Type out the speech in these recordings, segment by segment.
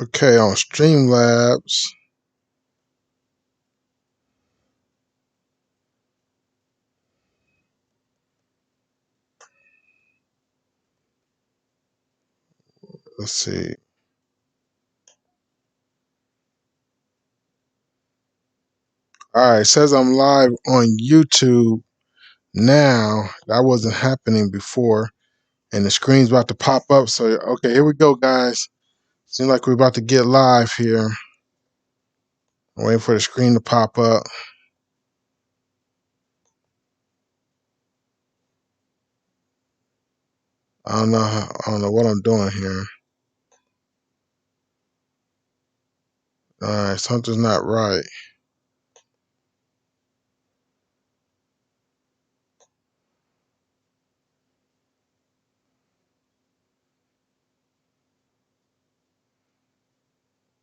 Okay, on Streamlabs. Let's see. All right, it says I'm live on YouTube now. That wasn't happening before. And the screen's about to pop up. So, okay, here we go, guys. Seems like we're about to get live here. I'm waiting for the screen to pop up. I don't know what I'm doing here. All right, something's not right.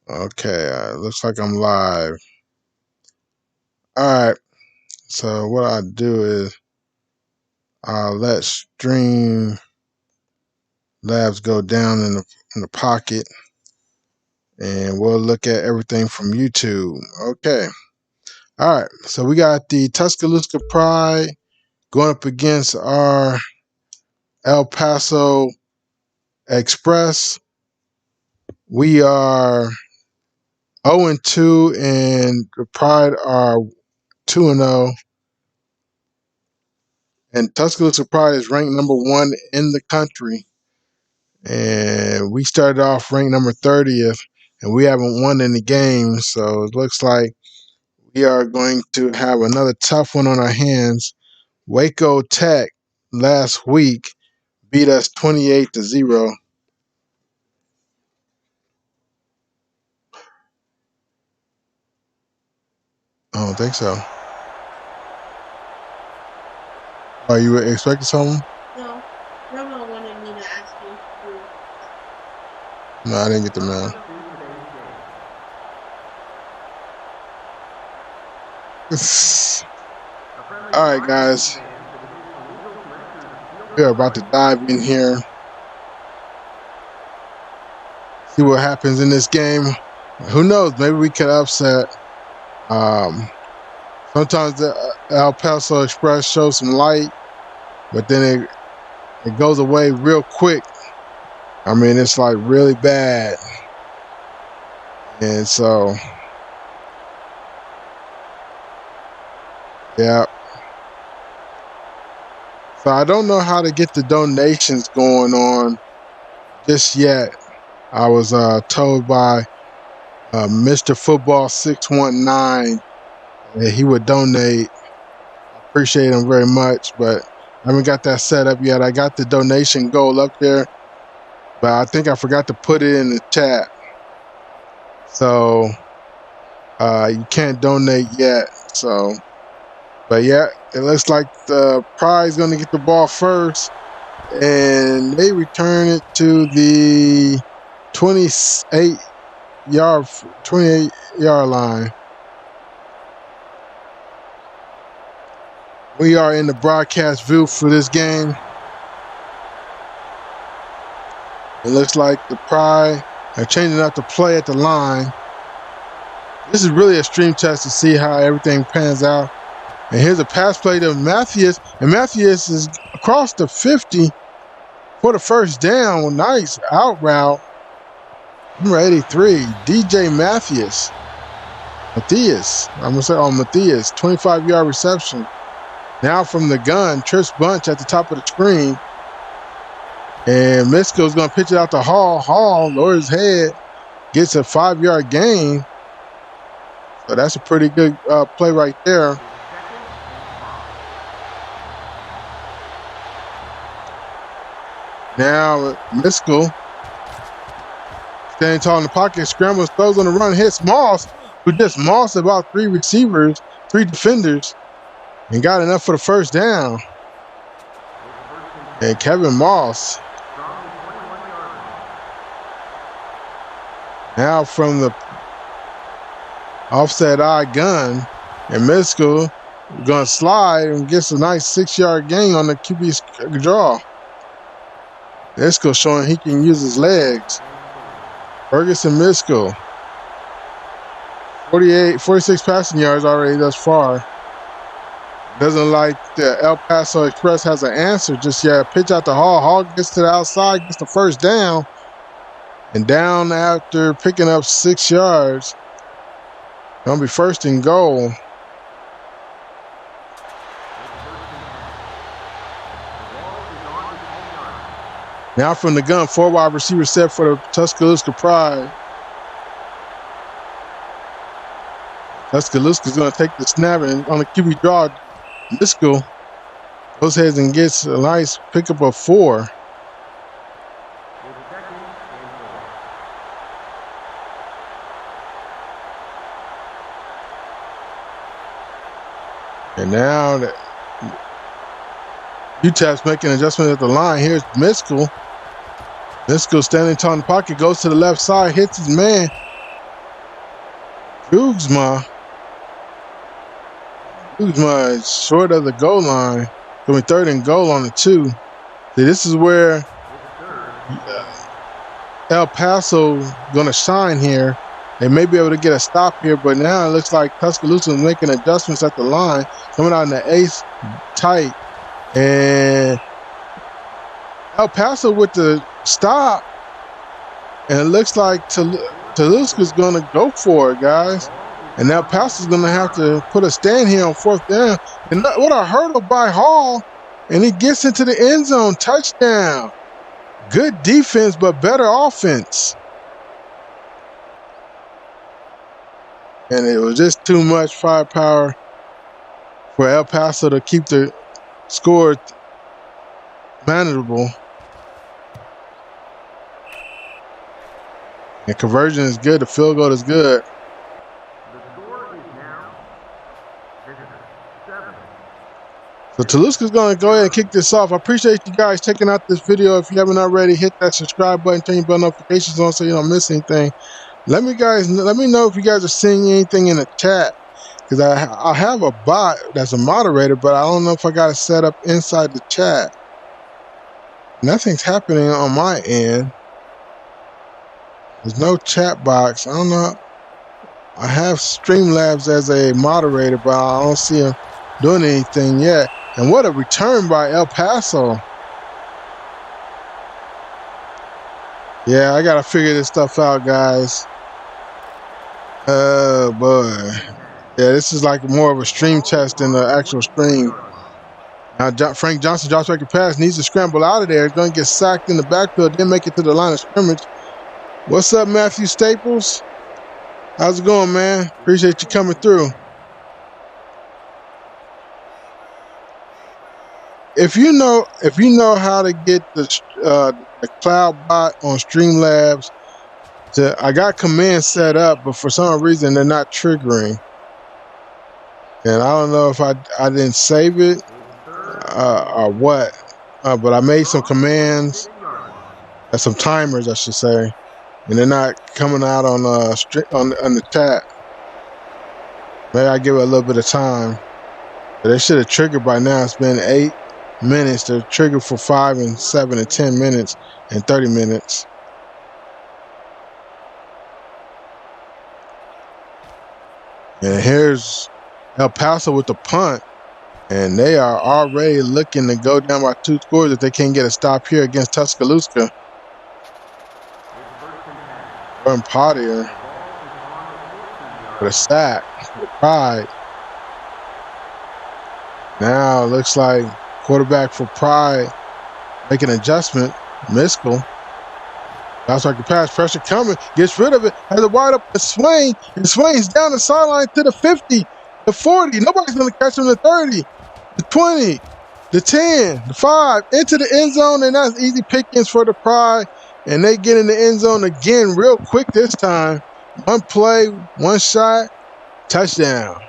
Okay, looks like I'm live. All right, so what I do is I'll let Stream Labs go down in the pocket, and we'll look at everything from YouTube. Okay. All right. So we got the Tuscaloosa Pride going up against our El Paso Express. We are 0-2, and the Pride are 2-0. And Tuscaloosa Pride is ranked number 1 in the country. And we started off ranked number 30th, and we haven't won any games. So it looks like we are going to have another tough one on our hands. Waco Tech last week beat us 28-0. I don't think so. Are you expecting something? No. Grandma wanted me to ask you. No, I didn't get the mail. All right, guys. We are about to dive in here. See what happens in this game. Who knows? Maybe we could upset. Sometimes the El Paso Express shows some light, but then it goes away real quick. I mean, it's like really bad. And so, yeah. So I don't know how to get the donations going on just yet. I was told by Mr. Football 619 that he would donate. Appreciate him very much, but I haven't got that set up yet. I got the donation goal up there, but I think I forgot to put it in the chat. So you can't donate yet. So, but yeah, it looks like the Pride's going to get the ball first, and they return it to the 28-yard line. We are in the broadcast view for this game. It looks like the Pride are changing up the play at the line. This is really a stream test to see how everything pans out. And here's a pass play to Matthews, and Matthews is across the 50 for the first down. Nice out route. Number 83, DJ Matthias. Matthias, 25-yard reception. Now from the gun, Trish Bunch at the top of the screen. And Misko's going to pitch it out to Hall. Hall lowers his head, gets a 5-yard gain. So that's a pretty good play right there. Now Misko standing tall in the pocket, scrambles, throws on the run, hits Moss, who just mossed about 3 defenders, and got enough for the first down. And Kevin Moss now from the offset eye gun, and Misko going to slide and gets a nice 6-yard gain on the QB's draw. Misko showing he can use his legs. Ferguson Miskell. 46 passing yards already thus far. Doesn't like the El Paso Express has an answer just yet. Pitch out to Hall. Hall gets to the outside, gets the first down. And down after picking up 6 yards. Gonna be first and goal. Now from the gun, 4 wide receiver set for the Tuscaloosa Pride. Tuscaloosa's going to take the snap, and on the QB draw, Miskell goes ahead and gets a nice pickup of 4. And now that UTEP's making an adjustment at the line. Here's Miskell. Miskell standing tall in the pocket, goes to the left side, hits his man. Kuzma is short of the goal line. Going third and goal on the 2. See, this is where El Paso going to shine here. They may be able to get a stop here, but now it looks like Tuscaloosa is making adjustments at the line, coming out in the ace tight. And El Paso with the stop. And it looks like Toulouse going to go for it, guys. And El Paso's going to have to put a stand here on 4th down. And what a hurdle by Hall. And he gets into the end zone. Touchdown. Good defense, but better offense. And it was just too much firepower for El Paso to keep the score manageable. And conversion is good. The field goal is good. The score is now 7. So Toulousa's going to go ahead and kick this off. I appreciate you guys checking out this video. If you haven't already, hit that subscribe button, turn your bell notifications on so you don't miss anything. Let me know if you guys are seeing anything in the chat, because I have a bot that's a moderator, but I don't know if I got it set up inside the chat. Nothing's happening on my end. There's no chat box. I don't know. I have Streamlabs as a moderator, but I don't see him doing anything yet. And what a return by El Paso. Yeah, I got to figure this stuff out, guys. Oh, boy. Yeah, this is like more of a stream test than the actual stream. Now, Frank Johnson drops back a pass, needs to scramble out of there. He's going to get sacked in the backfield, didn't make it to the line of scrimmage. What's up, Matthew Staples? How's it going, man? Appreciate you coming through. If you know how to get the cloud bot on Streamlabs, I got commands set up, but for some reason they're not triggering. And I don't know if I didn't save it or what, but I made some commands, some timers, I should say, and they're not coming out on the chat. Maybe I give it a little bit of time, but they should have triggered by now. It's been 8 minutes. They're triggered for 5 and 7 and 10 minutes and 30 minutes. And here's El Paso with the punt. And they are already looking to go down by 2 scores if they can't get a stop here against Tuscaloosa. Run Potter for the sack, for the Pride. Now it looks like quarterback for Pride making an adjustment. Miskell. That's like the pass, pressure coming, gets rid of it, has a wide open swing, and swings down the sideline to the 50, the 40. Nobody's going to catch him. The 30, the 20, the 10, the 5, into the end zone, and that's easy pickings for the Pride. And they get in the end zone again real quick this time. One play, one shot, touchdown.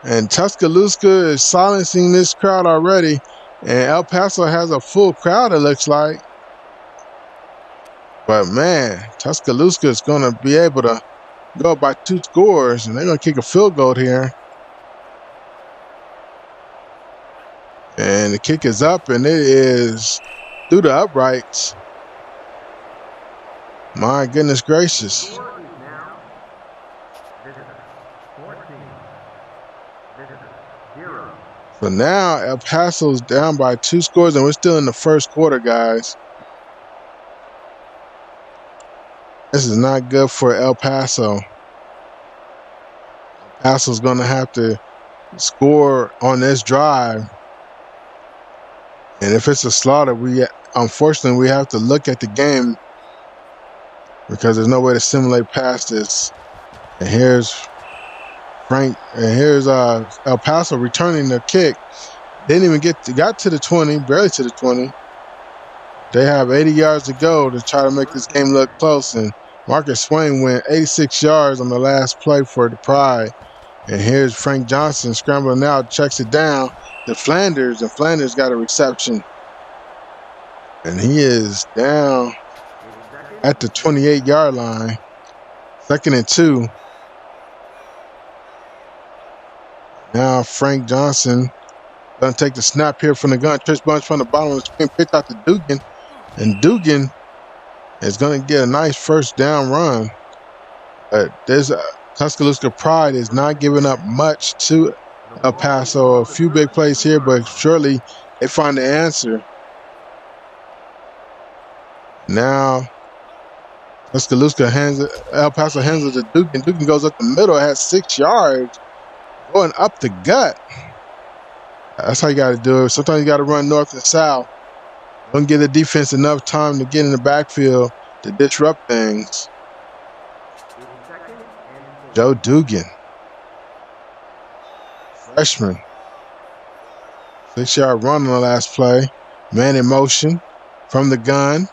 And Tuscaloosa is silencing this crowd already. And El Paso has a full crowd, it looks like. But, man, Tuscaloosa is going to be able to go by 2 scores, and they're going to kick a field goal here. And the kick is up, and it is through the uprights. My goodness gracious. Score is now visitor 14, visitor 0. So now El Paso's down by 2 scores, and we're still in the first quarter, guys. This is not good for El Paso. El Paso's going to have to score on this drive. And if it's a slaughter, unfortunately we have to look at the game because there's no way to simulate past this. And here's Frank, and here's El Paso returning the kick. Didn't even got to the 20, barely to the 20. They have 80 yards to go to try to make this game look close. And Marcus Swain went 86 yards on the last play for the Pride. And here's Frank Johnson scrambling out, checks it down to Flanders, and Flanders got a reception. And he is down at the 28-yard line. 2nd and 2. Now Frank Johnson going to take the snap here from the gun. Trish Bunch from the bottom of the screen, pitch out to Dugan. And Dugan is going to get a nice first down run. But there's Tuscaloosa Pride is not giving up much to El Paso. A few big plays here, but surely they find the answer. Now Tuscaloosa El Paso hands it to Dugan. Dugan goes up the middle, has 6 yards, going up the gut. That's how you got to do it. Sometimes you got to run north and south. Don't give the defense enough time to get in the backfield to disrupt things. Joe Dugan, freshman. 6-yard run on the last play. Man in motion from the gun.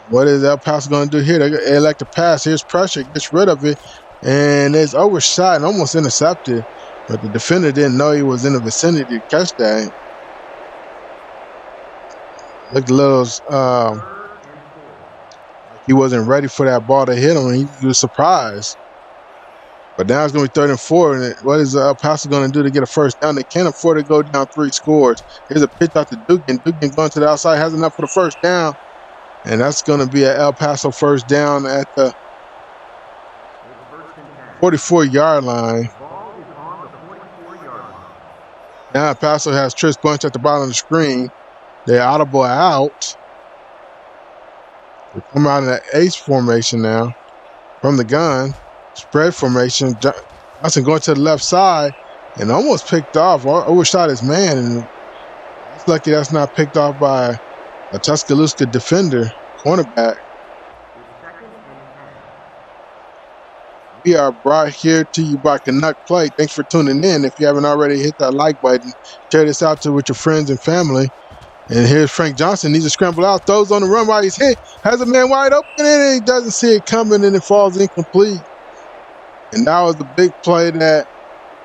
What is El Paso going to do here? They elect to pass. Here's pressure. Gets rid of it. And it's overshot and almost intercepted. But the defender didn't know he was in the vicinity to catch that. Looked a little he wasn't ready for that ball to hit him, and he was surprised. But now it's going to be 3rd and 4. And what is El Paso going to do to get a first down? They can't afford to go down 3 scores. Here's a pitch out to Dugan. Dugan going to the outside, has enough for the first down. And that's going to be an El Paso first down at the 44-yard line. Now El Paso has Trish Bunch at the bottom of the screen. They're audible out. They come out in that ace formation now from the gun. Spread formation. Johnson going to the left side and almost picked off. Overshot his man. And it's lucky that's not picked off by a Tuscaloosa defender, cornerback. We are brought here to you by Canuck Play. Thanks for tuning in. If you haven't already, hit that like button. Share this out with your friends and family. And here's Frank Johnson. Needs to scramble out. Throws on the run while he's hit. Has a man wide open and he doesn't see it coming and it falls incomplete. And that was the big play that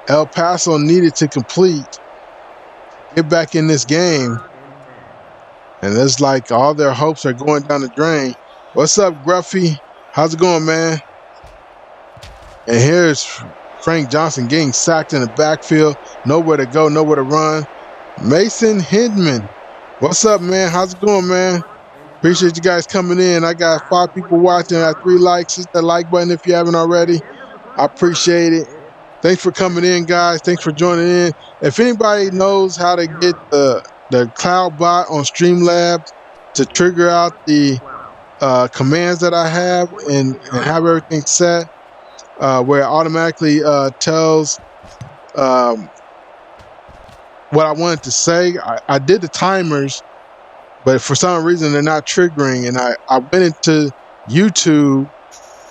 El Paso needed to complete. Get back in this game. And it's like all their hopes are going down the drain. What's up, Gruffy? How's it going, man? And here's Frank Johnson getting sacked in the backfield. Nowhere to go, nowhere to run. Mason Hindman. What's up, man? How's it going, man? Appreciate you guys coming in. I got 5 people watching. I got 3 likes. Hit that like button if you haven't already. I appreciate it. Thanks for coming in, guys. Thanks for joining in. If anybody knows how to get the cloud bot on Streamlabs to trigger out the commands that I have and have everything set, where it automatically tells what I wanted to say. I did the timers, but for some reason they're not triggering. And I went into YouTube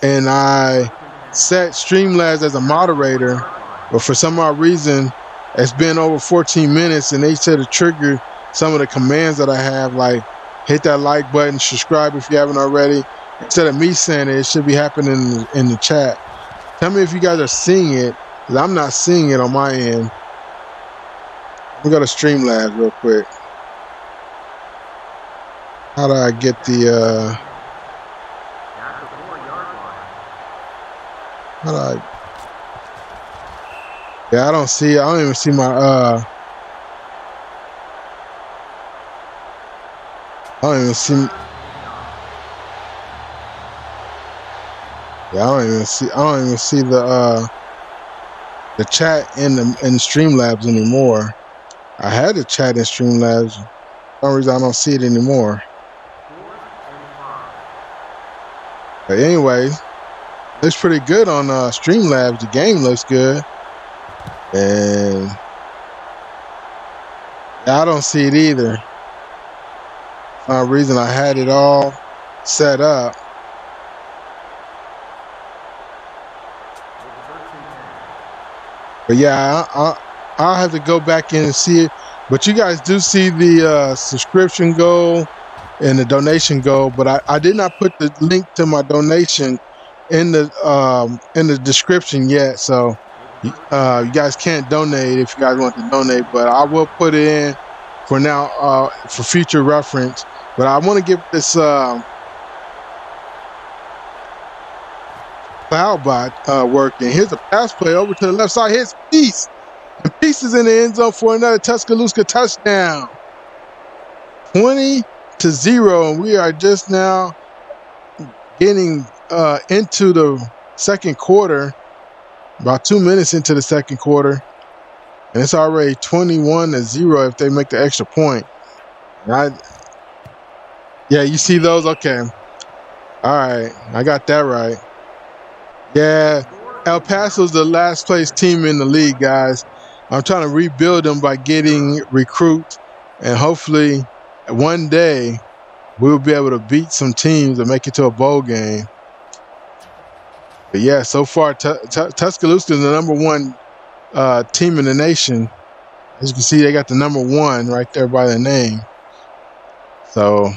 and I set Streamlabs as a moderator, but for some odd reason it's been over 14 minutes and they said to trigger some of the commands that I have, like hit that like button, subscribe if you haven't already. Instead of me saying it, it should be happening in the chat. Tell me if you guys are seeing it, because I'm not seeing it on my end. Let me go to Streamlabs real quick. How do I get the how do I? Yeah, I don't see. I don't even see my. I don't even see. Yeah, I don't even see the chat in Streamlabs anymore. I had the chat in Streamlabs. For some reason I don't see it anymore. But anyway, looks pretty good on Streamlabs. The game looks good. And I don't see it either. For some reason I had it all set up. But yeah, I'll have to go back in and see it. But you guys do see the subscription goal and the donation goal. But I did not put the link to my donation in the description yet. So you guys can't donate if you guys want to donate. But I will put it in for now for future reference. But I want to get this Cloudbot working. Here's a pass play over to the left side. Here's Peace. And Peace is in the end zone for another Tuscaloosa touchdown. 20-0. And we are just now getting into the second quarter. About 2 minutes into the second quarter. And it's already 21-0 if they make the extra point. Yeah, you see those? Okay. All right. I got that right. Yeah, El Paso's the last place team in the league, guys. I'm trying to rebuild them by getting recruits, and hopefully one day we'll be able to beat some teams and make it to a bowl game. But yeah, so far Tuscaloosa is the number one team in the nation. As you can see, they got the number one right there by the name. So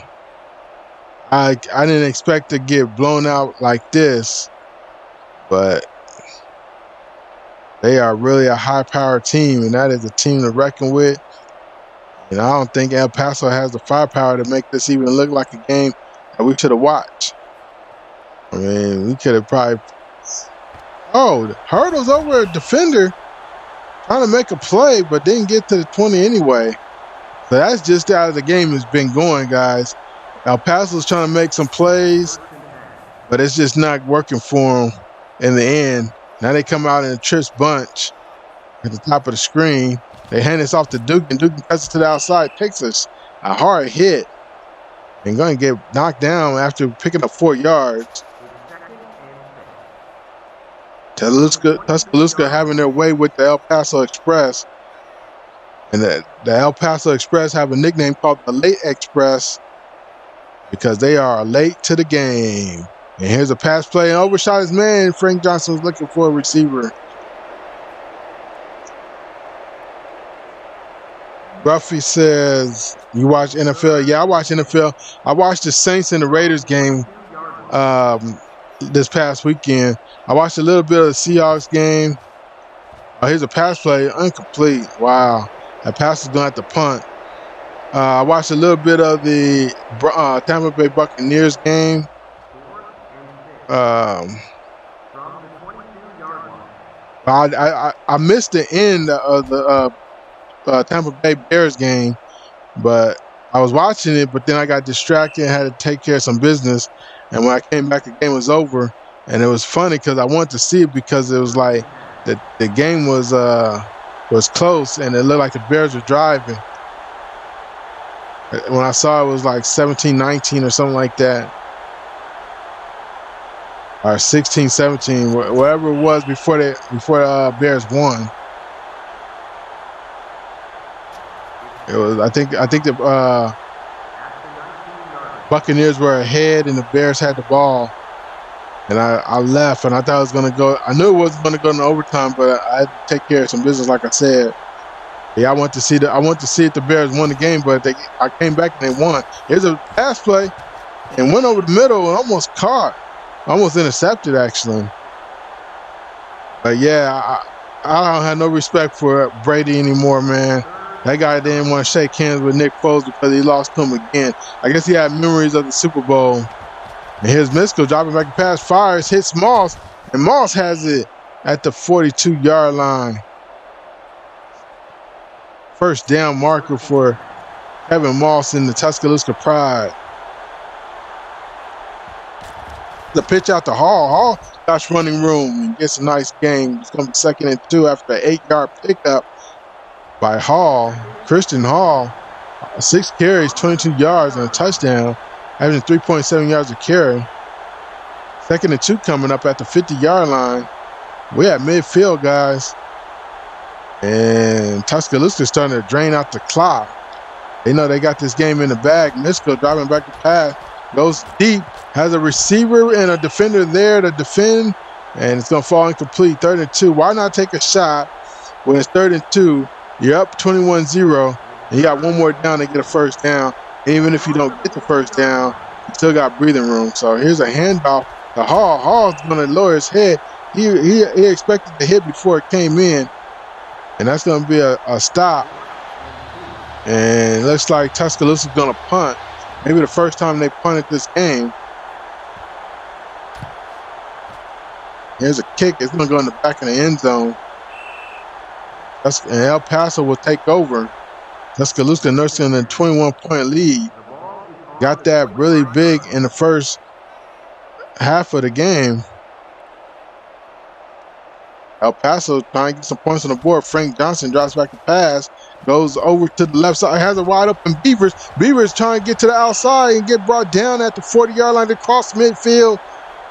I didn't expect to get blown out like this. But they are really a high-powered team, and that is a team to reckon with. And I don't think El Paso has the firepower to make this even look like a game that we should have watched. I mean, we could have probably... Oh, hurdles over a defender trying to make a play, but didn't get to the 20 anyway. So that's just how the game has been going, guys. El Paso's trying to make some plays, but it's just not working for them. In the end, now they come out in a trips bunch at the top of the screen. They hand this off to Duke, and Duke cuts it to the outside, takes a hard hit, and going to get knocked down after picking up 4 yards. Tuscaloosa having their way with the El Paso Express. And the El Paso Express have a nickname called the Late Express because they are late to the game. And here's a pass play and overshot his man. Frank Johnson was looking for a receiver. Ruffy says, you watch NFL? Yeah, I watch NFL. I watched the Saints and the Raiders game this past weekend. I watched a little bit of the Seahawks game. Here's a pass play, incomplete. Wow. That pass is going at the punt. I watched a little bit of the Tampa Bay Buccaneers game. I missed the end of the Tampa Bay Bears game, but I was watching it, but then I got distracted and had to take care of some business. And when I came back, the game was over. And it was funny because I wanted to see it because it was like the game was close and it looked like the Bears were driving. When I saw it was like 17-19 or something like that. Or 16-17, whatever it was before Bears won. It was I think the Buccaneers were ahead and the Bears had the ball. And I left and I thought it was going to go. I knew it wasn't going to go into overtime, but I had to take care of some business, like I said. Yeah, I want to see if the Bears won the game, but I came back and they won. Here's a pass play and went over the middle and almost caught. Almost intercepted, actually. But, yeah, I don't have no respect for Brady anymore, man. That guy didn't want to shake hands with Nick Foles because he lost to him again. I guess he had memories of the Super Bowl. And here's Misko dropping back a pass, fires, hits Moss, and Moss has it at the 42-yard line. First down marker for Kevin Moss in the Tuscaloosa Pride. The pitch out to Hall. Josh running room and gets a nice game. It's going to be 2nd and 2 after an 8-yard pickup by Hall, Christian Hall. 6 carries, 22 yards, and a touchdown, averaging 3.7 yards a carry. 2nd and 2 coming up at the 50-yard line. We're at midfield, guys. And Tuscaloosa is starting to drain out the clock. They know they got this game in the bag. Misko driving back to pass. Goes deep. Has a receiver and a defender there to defend. And it's going to fall incomplete. 3rd and 2. Why not take a shot when it's 3rd and 2? You're up 21-0. And you got one more down to get a first down. And even if you don't get the first down, you still got breathing room. So here's a handoff to Hall. Hall's going to lower his head. He expected to hit before it came in. And that's going to be a stop. And it looks like Tuscaloosa's going to punt. Maybe the first time they punted this game. Here's a kick. It's going to go in the back of the end zone. And El Paso will take over. Tuscaloosa nursing a 21-point lead. Got that really big in the first half of the game. El Paso trying to get some points on the board. Frank Johnson drops back the pass. Goes over to the left side. Has a wide open Beavers. Beavers trying to get to the outside and get brought down at the 40-yard line to cross midfield.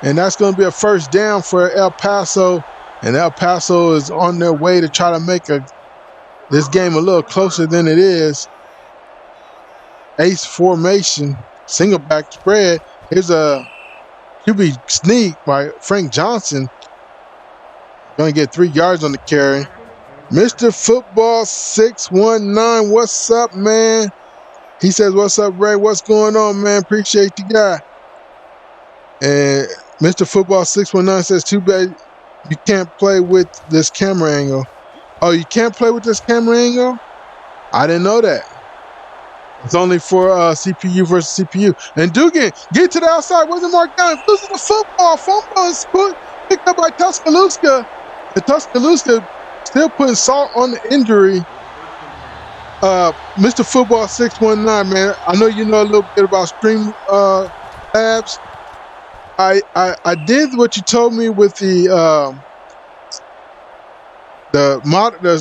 And that's going to be a first down for El Paso. And El Paso is on their way to try to make this game a little closer than it is. Ace formation. Single back spread. Here's a QB sneak by Frank Johnson. Going to get 3 yards on the carry. Mr. Football 619, what's up, man? He says, what's up, Ray? What's going on, man? Appreciate you, guy. And Mr. Football 619 says, too bad you can't play with this camera angle. Oh, you can't play with this camera angle? I didn't know that. It's only for CPU versus CPU. And Dugan, get to the outside. Wasn't marked down. Loses the football. Fumble is picked up by Tuscaloosa. And Tuscaloosa still putting salt on the injury. Mr. Football 619, man. I know you know a little bit about Stream Labs. I did what you told me with the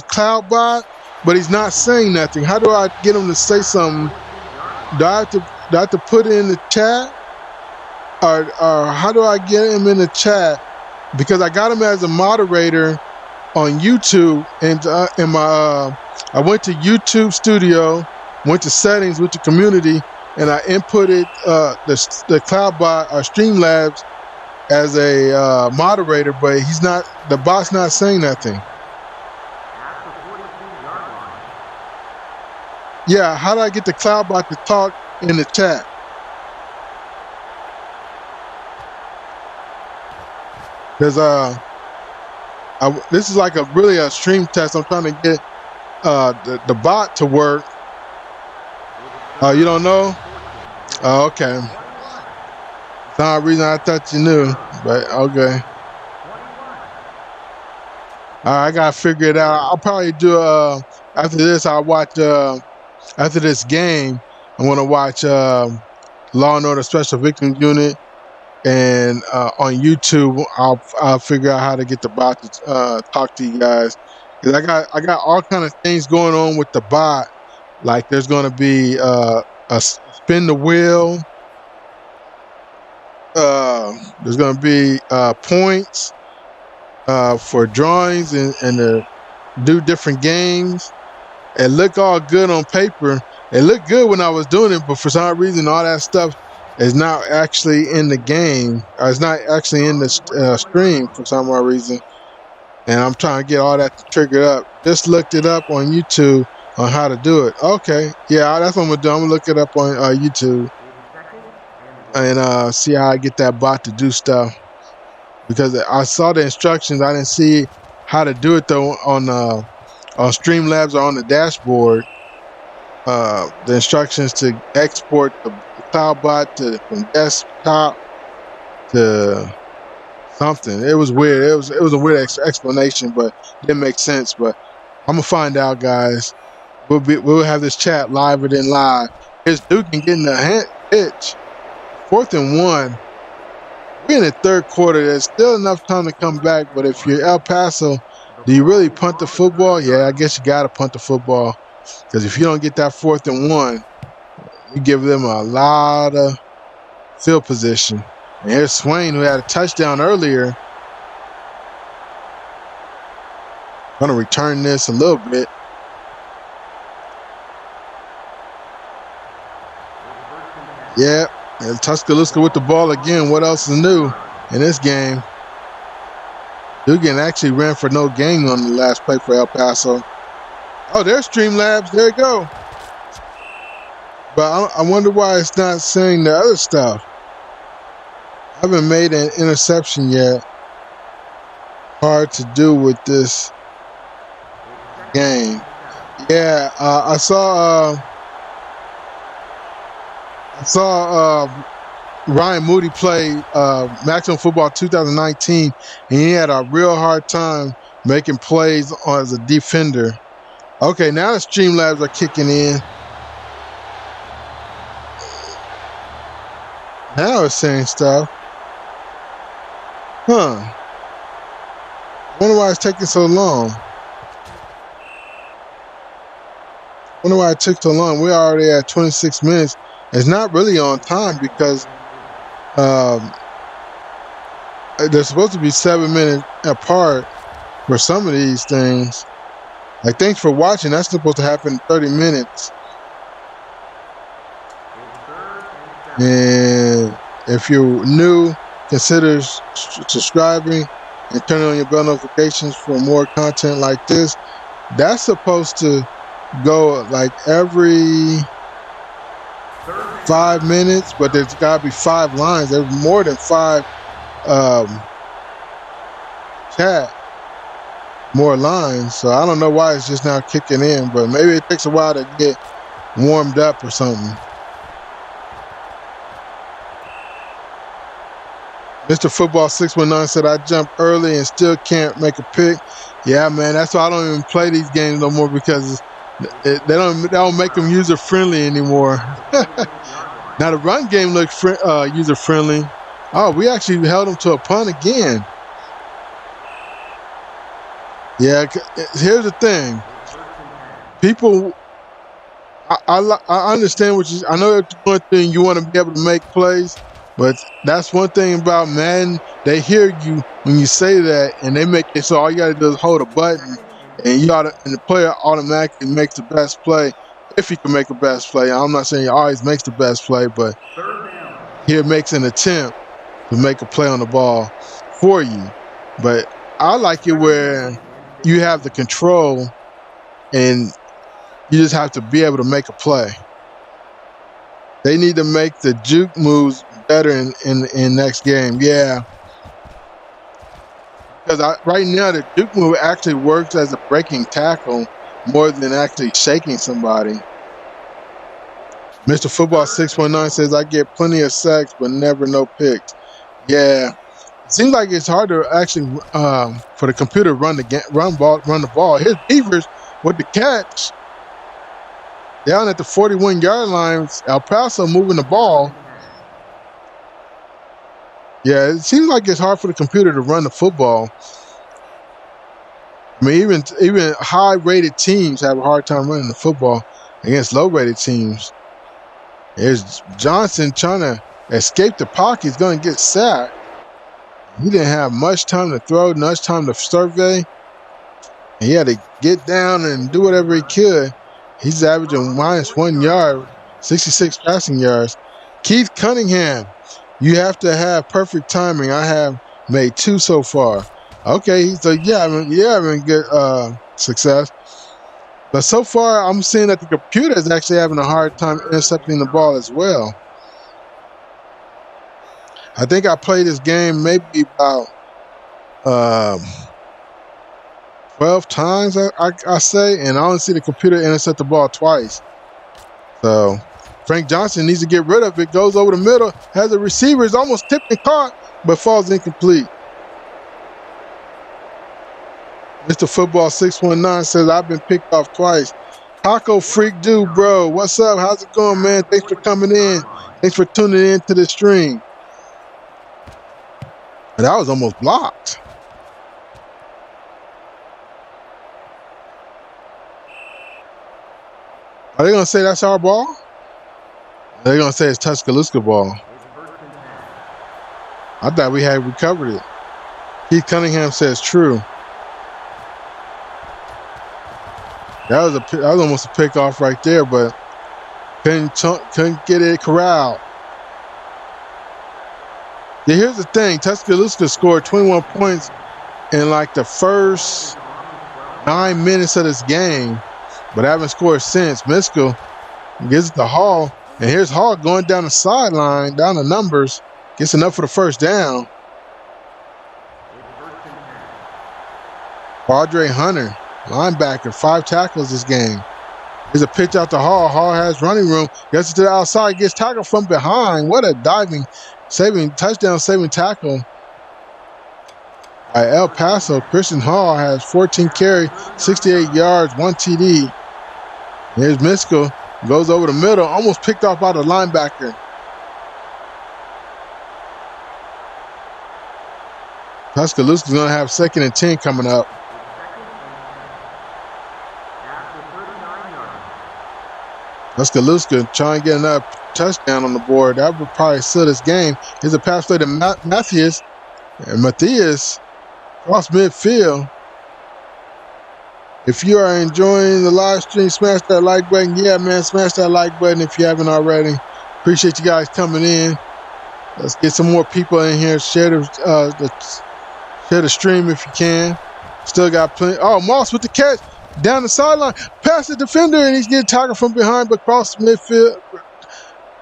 cloud bot, but he's not saying nothing. How do I get him to say something? Do I have to put it in the chat, or how do I get him in the chat? Because I got him as a moderator on YouTube, and I went to YouTube Studio, went to settings, went to community, and I inputted the CloudBot or Streamlabs as a moderator, but the bot's not saying nothing. Yeah, how do I get the CloudBot to talk in the chat? Because this is like really a stream test. I'm trying to get the bot to work. You don't know? Oh, okay. It's not a reason I thought you knew, but okay. All right, I gotta figure it out. I'll probably do after this. I'll watch after this game. I'm gonna watch Law and Order Special Victims Unit. And on YouTube, I'll figure out how to get the bot to talk to you guys. Cause I got all kind of things going on with the bot. Like there's going to be a spin the wheel. There's going to be points for drawings and to do different games. It looked all good on paper. It looked good when I was doing it, but for some reason, all that stuff is not actually in the game. Or it's not actually in the stream for some reason. And I'm trying to get all that triggered up. Just looked it up on YouTube on how to do it. Okay. Yeah, that's what I'm going to do. I'm going to look it up on YouTube and see how I get that bot to do stuff. Because I saw the instructions. I didn't see how to do it, though, on Streamlabs or on the dashboard. The instructions to export the CloudBot from desktop to something. It was weird. It was a weird explanation, but it didn't make sense. But I'm gonna find out, guys. We'll have this chat live than live. Here's Duke getting the pitch. 4th and 1. we're in the third quarter. There's still enough time to come back. But if you're El Paso, do you really punt the football? Yeah, I guess you got to punt the football. Because if you don't get that 4th and 1, you give them a lot of field position. And here's Swain, who had a touchdown earlier. Going to return this a little bit. Yeah, and Tuscaloosa with the ball again. What else is new in this game? Dugan actually ran for no gain on the last play for El Paso. Oh, there's Streamlabs. There you go. But I wonder why it's not saying the other stuff. I haven't made an interception yet. Hard to do with this game. Yeah, I saw Ryan Moody play Maximum Football 2019, and he had a real hard time making plays as a defender. Okay, now the Streamlabs are kicking in. Now it's saying stuff. Huh. I wonder why it's taking so long. Wonder why it took so long. We're already at 26 minutes. It's not really on time because they're supposed to be 7 minutes apart for some of these things. Like, thanks for watching. That's supposed to happen in 30 minutes. And if you're new, consider subscribing and turning on your bell notifications for more content like this. That's supposed to go like every 5 minutes, but there's got to be 5 lines. There's more than 5 more lines. So I don't know why it's just now kicking in, but maybe it takes a while to get warmed up or something. Mr. Football 619 said, I jumped early and still can't make a pick. Yeah, man, that's why I don't even play these games no more, because they don't make them user friendly anymore. Now the run game looks user friendly. Oh, we actually held them to a punt again. Yeah, here's the thing. People, I understand what I know it's one thing, you want to be able to make plays, but that's one thing about Madden. They hear you when you say that, and they make it so all you got to do is hold a button, and and the player automatically makes the best play, if he can make the best play. I'm not saying he always makes the best play, but here makes an attempt to make a play on the ball for you. But I like it where you have the control and you just have to be able to make a play. They need to make the juke moves better in next game. Yeah. Because right now the juke move actually works as a breaking tackle more than actually shaking somebody. Mr. Football 619 says, I get plenty of sacks but never no picks. Yeah. It seems like it's hard to actually for the computer to run the ball. Here's Beavers with the catch. Down at the 41-yard line, El Paso moving the ball. Yeah, it seems like it's hard for the computer to run the football. I mean, even high-rated teams have a hard time running the football against low-rated teams. There's Johnson trying to escape the pocket. He's going to get sacked. He didn't have much time to throw, much time to survey. He had to get down and do whatever he could. He's averaging -1 yard, 66 passing yards. Keith Cunningham, you have to have perfect timing. I have made 2 so far. Okay, so yeah, having good success. But so far, I'm seeing that the computer is actually having a hard time intercepting the ball as well. I think I played this game maybe about 12 times, I say, and I only see the computer intercept the ball twice. So Frank Johnson needs to get rid of it. Goes over the middle, has a receiver, is almost tipped and caught, but falls incomplete. Mr. Football 619 says, I've been picked off twice. Taco Freak Dude, bro. What's up? How's it going, man? Thanks for coming in. Thanks for tuning in to the stream. That was almost blocked. Are they going to say that's our ball? They're going to say it's Tuscaloosa ball. I thought we had recovered it. Keith Cunningham says true. That was almost a pick off right there, but couldn't get it corralled. Yeah, here's the thing. Tuscaloosa scored 21 points in like the first 9 minutes of this game, but haven't scored since. Miskell gives it to Hall, and here's Hall going down the sideline, down the numbers, gets enough for the first down. Audrey Hunter, linebacker, 5 tackles this game. Here's a pitch out to Hall. Hall has running room, gets it to the outside, gets tackled from behind. What a touchdown saving tackle by El Paso. Christian Hall has 14 carries, 68 yards, 1 TD. Here's Miskell, goes over the middle, almost picked off by the linebacker. Tuscaloosa's going to have 2nd and 10 coming up. Tuscaloosa trying to get another touchdown on the board. That would probably seal this game. Here's a pass play to Matthias. And Matthias cross midfield. If you are enjoying the live stream, smash that like button. Yeah, man, smash that like button if you haven't already. Appreciate you guys coming in. Let's get some more people in here. Share the stream if you can. Still got plenty. Oh, Moss with the catch. Down the sideline, past the defender, and he's getting tackled from behind, but across midfield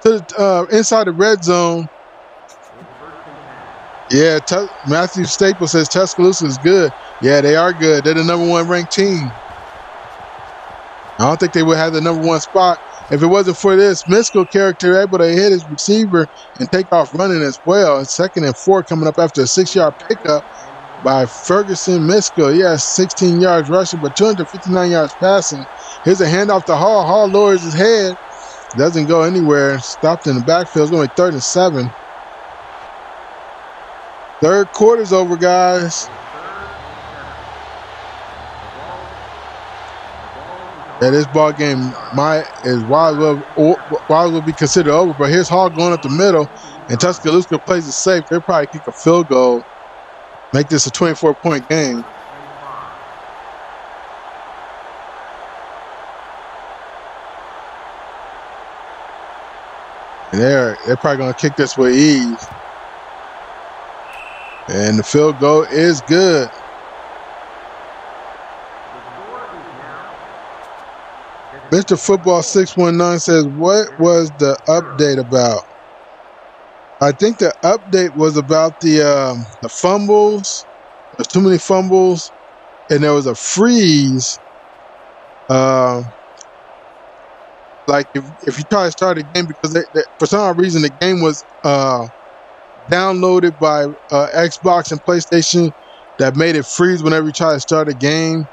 to the inside the red zone. Yeah, Matthew Staples says Tuscaloosa is good. Yeah, they are good. They're the number 1 ranked team. I don't think they would have the number 1 spot if it wasn't for this Miskell character able to hit his receiver and take off running as well. It's 2nd and 4 coming up after a 6-yard pickup by Ferguson Miskell. Yes, 16 yards rushing, but 259 yards passing. Here's a handoff to Hall. Hall lowers his head. Doesn't go anywhere. Stopped in the backfield. It's going to be 3rd and 7. Third quarter's over, guys. Yeah, this ball game might will be considered over, but here's Hall going up the middle, and Tuscaloosa plays it safe. They'll probably kick a field goal. Make this a 24-point game. And they're probably going to kick this with ease. And the field goal is good. Mr. Football 619 says, what was the update about? I think the update was about the fumbles. There's too many fumbles, and there was a freeze. Like if you try to start a game, because for some reason the game was downloaded by Xbox and PlayStation, that made it freeze whenever you try to start a game.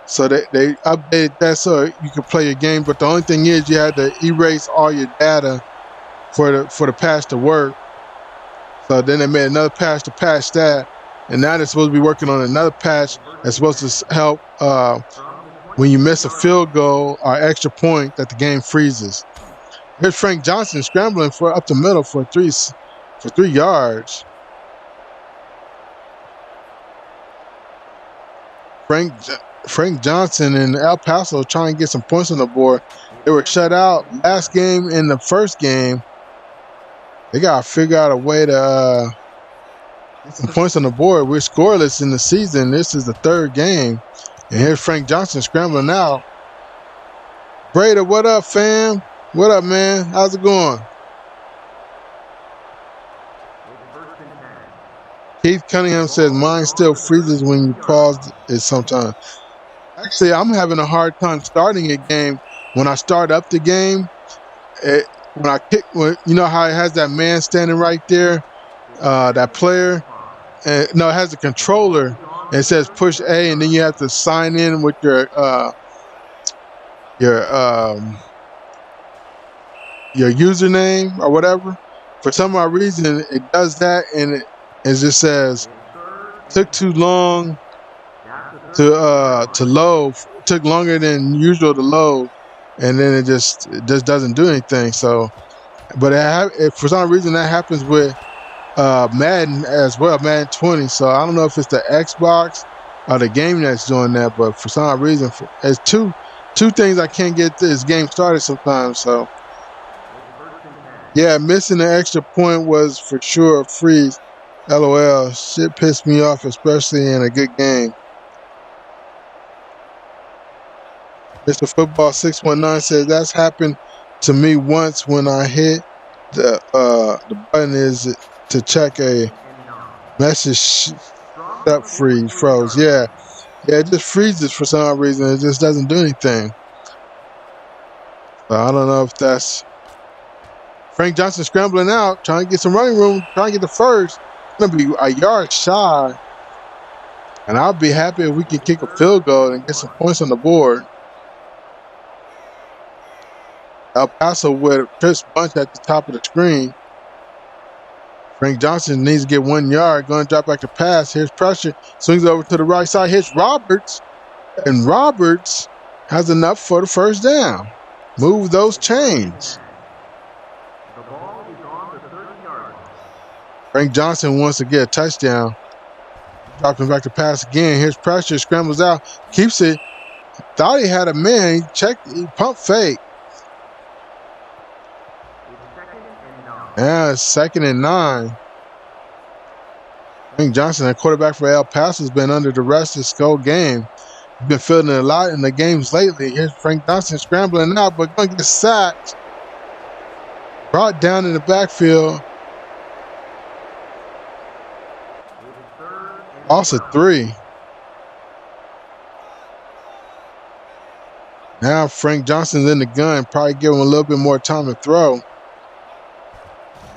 So they updated that so you could play your game. But the only thing is you had to erase all your data for the patch to work. So then they made another patch to patch that, and now they're supposed to be working on another patch that's supposed to help when you miss a field goal or extra point that the game freezes. Here's Frank Johnson scrambling for up the middle for 3 yards. Frank Johnson and El Paso trying to get some points on the board. They were shut out last game and the first game. They got to figure out a way to get some points on the board. We're scoreless in the season. This is the 3rd game. And here's Frank Johnson scrambling out. Breda, what up, fam? What up, man? How's it going? Keith Cunningham says, mine still freezes when you pause it sometimes. Actually, I'm having a hard time starting a game. When I start up the game, you know how it has that man standing right there, that player? No, it has a controller. It says push A, and then you have to sign in with your username or whatever. For some odd reason, it does that, and it just says took too long to load. Took longer than usual to load, and then it just doesn't do anything. So, but for some reason that happens with Madden as well, Madden 20. So I don't know if it's the Xbox or the game that's doing that, but for some reason, it's two things I can't get this game started sometimes. So yeah, missing the extra point was for sure a freeze. LOL, shit pissed me off, especially in a good game. Mr. Football 619 says that's happened to me once when I hit the button is to check a message froze. Yeah, it just freezes for some reason. It just doesn't do anything. So I don't know if that's Frank Johnson scrambling out, trying to get some running room, trying to get the first. It's going to be a yard shy. And I'll be happy if we can kick a field goal and get some points on the board. El Paso with a crisp bunch at the top of the screen. Frank Johnson needs to get 1 yard. Going to drop back to pass. Here's pressure. Swings over to the right side. Hits Roberts. And Roberts has enough for the first down. Move those chains. The ball is on the 30-yard line. Frank Johnson wants to get a touchdown. Dropping back to pass again. Here's pressure. Scrambles out. Keeps it. Thought he had a man. He checked. He pump fake. Yeah, it's 2nd and 9. Frank Johnson, a quarterback for El Paso, has been under the rest this whole game. He's been feeling it a lot in the games lately. Here's Frank Johnson scrambling out, but going to get sacked. Brought down in the backfield. Also 3. Now Frank Johnson's in the gun. Probably give him a little bit more time to throw.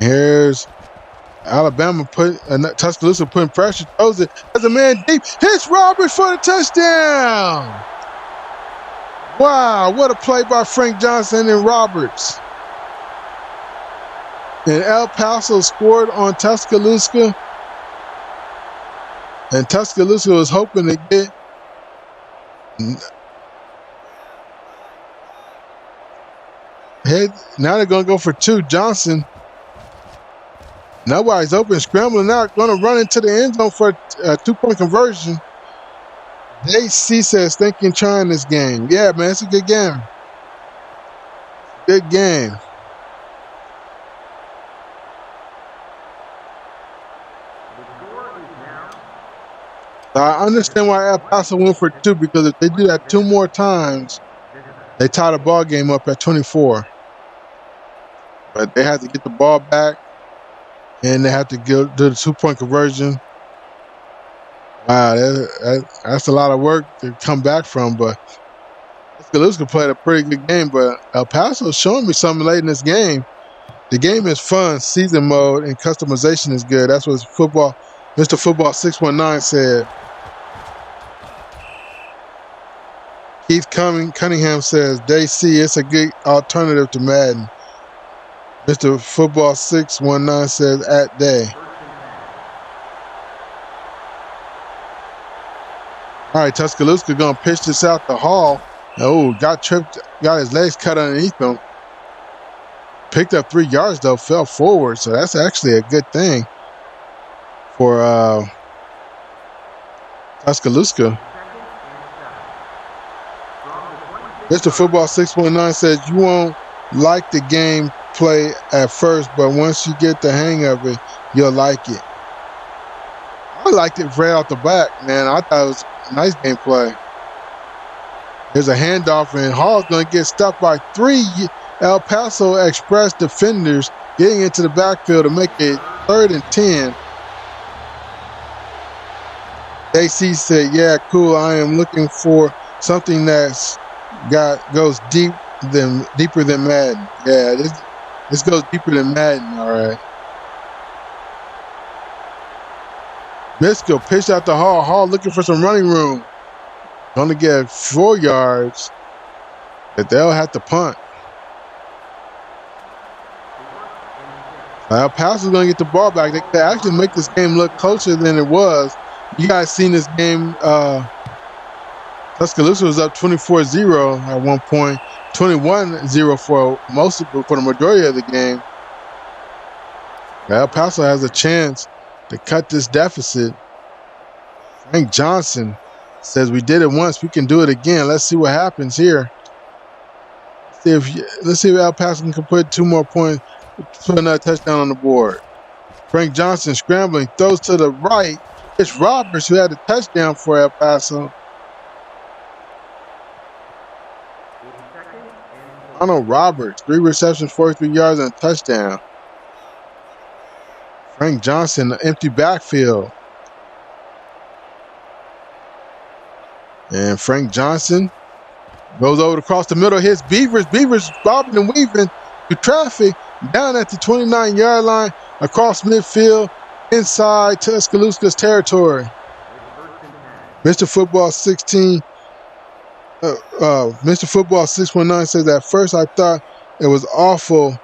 Here's Alabama Tuscaloosa putting pressure. Throws it. Has a man deep. Hits Roberts for the touchdown. Wow, what a play by Frank Johnson and Roberts. And El Paso scored on Tuscaloosa. And Tuscaloosa was hoping to get now they're going to go for 2. Johnson. Nobody's open, scrambling out, going to run into the end zone for a 2-point conversion. JC says, thinking trying this game. Yeah, man, it's a good game. Good game. I understand why El Paso went for 2, because if they do that 2 more times, they tie the ball game up at 24. But they have to get the ball back. And they have to do the 2-point conversion. Wow, that's a lot of work to come back from. But Tuscaloosa played a pretty good game. But El Paso's showing me something late in this game. The game is fun, season mode, and customization is good. That's what Mr. Football 619 said. Keith Cunningham says, JC, it's a good alternative to Madden. Mr. Football 619 says at day. All right, Tuscaloosa going to pitch this out to Hall. Oh, got tripped, got his legs cut underneath him. Picked up 3 yards, though, fell forward. So that's actually a good thing for Tuscaloosa. Mr. Football 619 says you won't like the game play at first, but once you get the hang of it, you'll like it. I liked it right off the back, man. I thought it was a nice gameplay. There's a handoff, and Hall's going to get stopped by 3 El Paso Express defenders getting into the backfield to make it 3rd and 10. AC said, yeah, cool. I am looking for something that's goes deeper than Madden. Yeah, this goes deeper than Madden, all right. Misko pitched out to Hall. Hall looking for some running room. Going to get 4 yards, but they'll have to punt. El Paso's going to get the ball back. They could actually make this game look closer than it was. You guys seen this game. Tuscaloosa was up 24-0 at one point, 21-0 for the majority of the game. El Paso has a chance to cut this deficit. Frank Johnson says, "We did it once, we can do it again. Let's see what happens here. Let's see if El Paso can put 2 more points, put another touchdown on the board." Frank Johnson scrambling, throws to the right. It's Roberts who had the touchdown for El Paso. Ronald Roberts, 3 receptions, 43 yards, and a touchdown. Frank Johnson, the empty backfield. And Frank Johnson goes over across the middle, hits Beavers. Beavers bobbing and weaving through traffic down at the 29-yard line, across midfield, inside Tuscaloosa's territory. Mr. Football 16, Mr. Football 619 says, "At first I thought it was awful.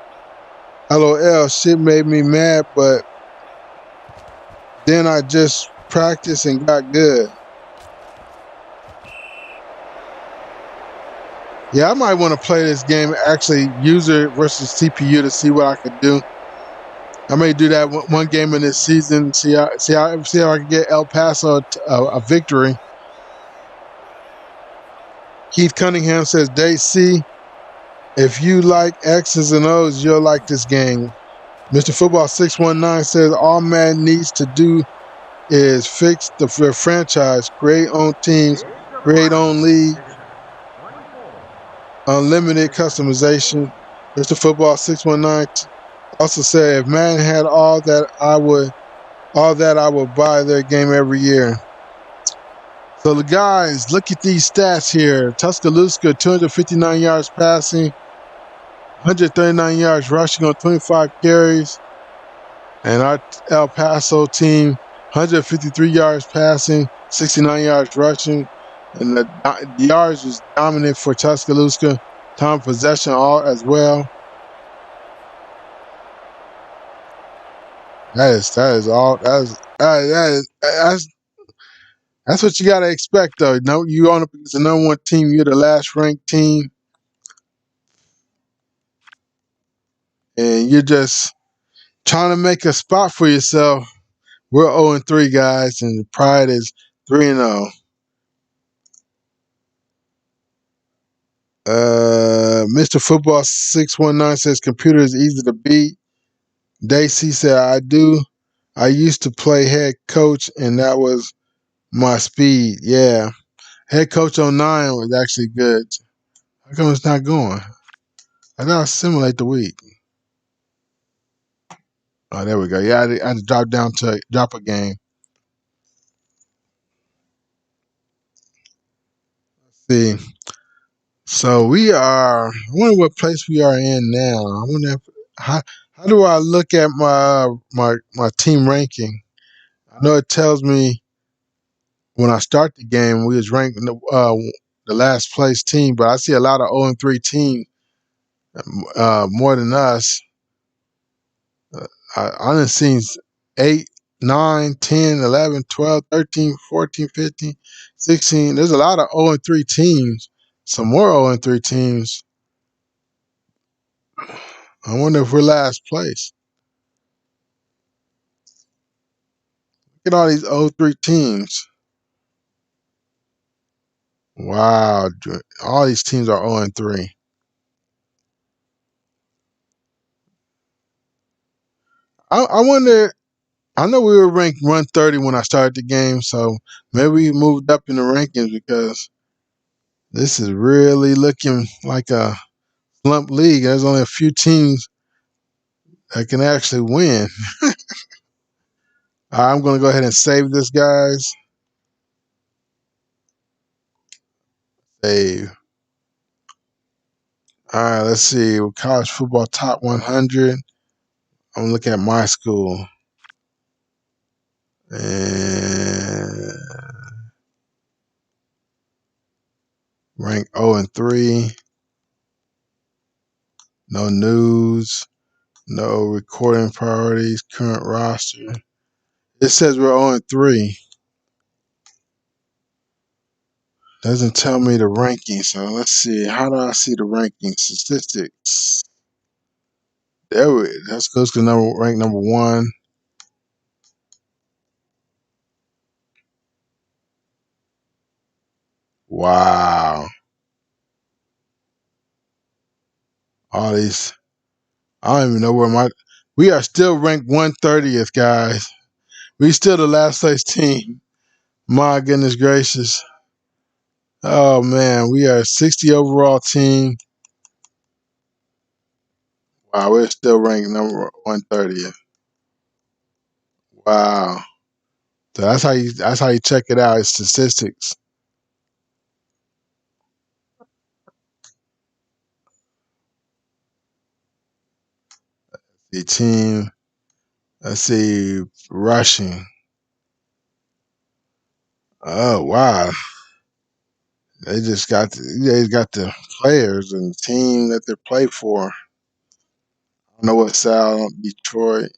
LOL, shit made me mad, but then I just practiced and got good." Yeah, I might want to play this game, actually user versus CPU, to see what I could do. I may do that one game in this season, see how I can get El Paso a victory. Keith Cunningham says, "DC, if you like X's and O's, you'll like this game." Mr. Football 619 says, "All man needs to do is fix the franchise, create own teams, create own league, unlimited customization." Mr. Football 619 also said, "If man had all that, I would buy their game every year." So the guys, look at these stats here. Tuscaloosa, 259 yards passing, 139 yards rushing on 25 carries. And our El Paso team, 153 yards passing, 69 yards rushing. And the yards was dominant for Tuscaloosa. Time possession all as well. That's what you gotta expect, though. No, you on the number 1 team. You're the last ranked team, and you're just trying to make a spot for yourself. We're 0-3, guys, and Pride is 3-0. Mr. Football 619 says, "Computer is easy to beat." Daisy said, I used to play head coach, and that was my speed." Yeah. Head coach 09 was actually good. How come it's not going? I gotta simulate the week. Oh, there we go. Yeah, I had to drop a game. Let's see. So I wonder what place we are in now. I wonder how do I look at my team ranking? I know it tells me when I start the game we was ranked the last place team, but I see a lot of 0-3 teams more than us. I done seen 8, 9, 10, 11, 12, 13, 14, 15, 16. There's a lot of 0-3 teams. Some more 0-3 teams. I wonder if we're last place. Look at all these 0-3 teams. Wow. All these teams are 0-3. I wonder, I know we were ranked 130 when I started the game, so maybe we moved up in the rankings because this is really looking like a slump league. There's only a few teams that can actually win. I'm going to go ahead and save this, guys. Save. All right, let's see. College football top 100. I'm looking at my school. And rank 0-3. No news. No recording priorities, current roster. It says we're 0-3. Doesn't tell me the rankings. So let's see. How do I see the rankings? Statistics. Let's go to rank number 1. Wow. All these. I don't even know where we are still ranked 130th, guys. We still the last place team. My goodness gracious. Oh man, we are 60 overall team. Wow, we're still ranked number 130th. Wow. So that's how you check it out. It's statistics. The team. Let's see, rushing. Oh wow. They got the players and the team that they play for. I don't know what Sal Detroit.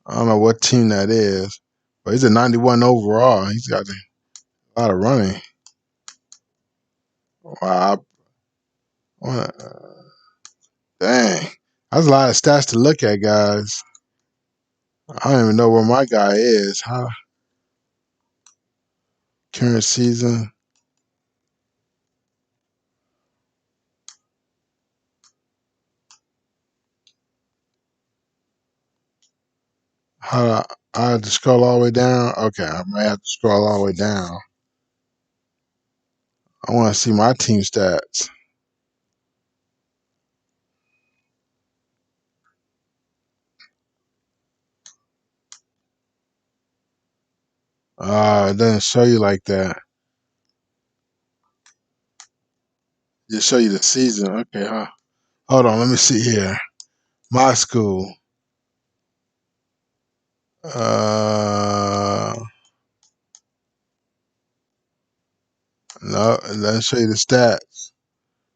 I don't know what team that is, but he's a 91 overall. He's got a lot of running. Wow. Dang. That's a lot of stats to look at, guys. I don't even know where my guy is. Current season. I have to scroll all the way down? Okay, I might have to scroll all the way down. I want to see my team stats. It doesn't show you like that. Just show you the season. Okay, hold on. Let me see here. My school. No, it doesn't show you the stats.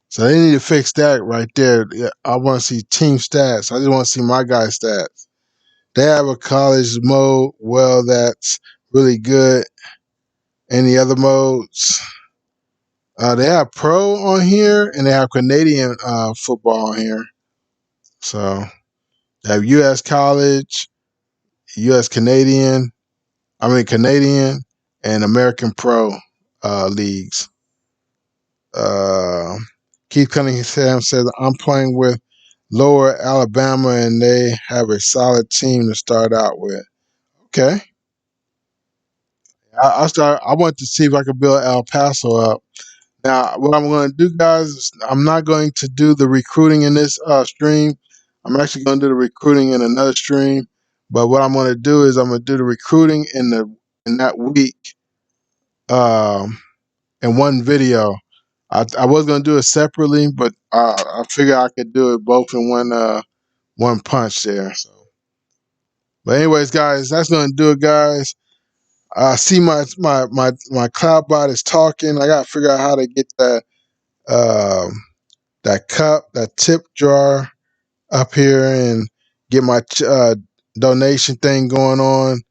So they need to fix that right there. Yeah, I want to see team stats. I just want to see my guy's stats. They have a college mode. Well, that's really good. Any other modes? They have pro on here, and they have Canadian football on here. So they have U.S. college, U.S. Canadian, and American pro leagues. Keith Cunningham says, I'm playing with Lower Alabama, and they have a solid team to start out with. Okay. I want to see if I can build El Paso up. Now, what I'm going to do, guys, is I'm not going to do the recruiting in this stream. I'm actually going to do the recruiting in another stream. But what I'm going to do is I'm going to do the recruiting in that week in one video. I was going to do it separately, but I figured I could do it both in one punch there. So, but anyways, guys, that's going to do it, guys. I see my cloud bot is talking. I got to figure out how to get that cup, that tip jar up here and get my donation thing going on.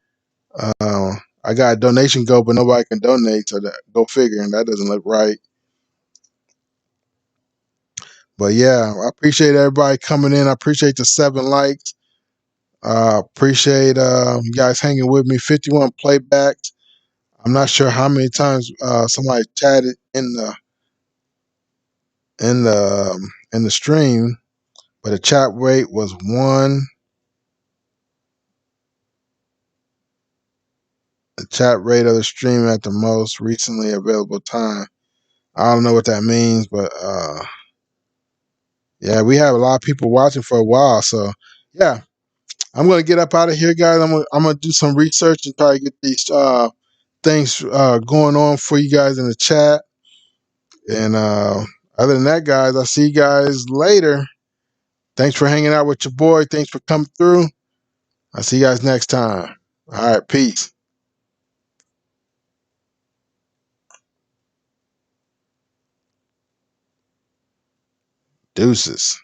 I got a donation go, but nobody can donate, so that go figure, and that doesn't look right. But yeah, I appreciate everybody coming in. I appreciate the 7 likes. Appreciate you guys hanging with me. 51 playbacks. I'm not sure how many times somebody chatted in the stream, but the chat rate was 1. The chat rate of the stream at the most recently available time. I don't know what that means, but yeah, we have a lot of people watching for a while. So yeah, I'm gonna get up out of here, guys. I'm gonna do some research and try to get these things going on for you guys in the chat. And other than that, guys, I'll see you guys later. Thanks for hanging out with your boy. Thanks for coming through. I'll see you guys next time. All right, peace. Deuces.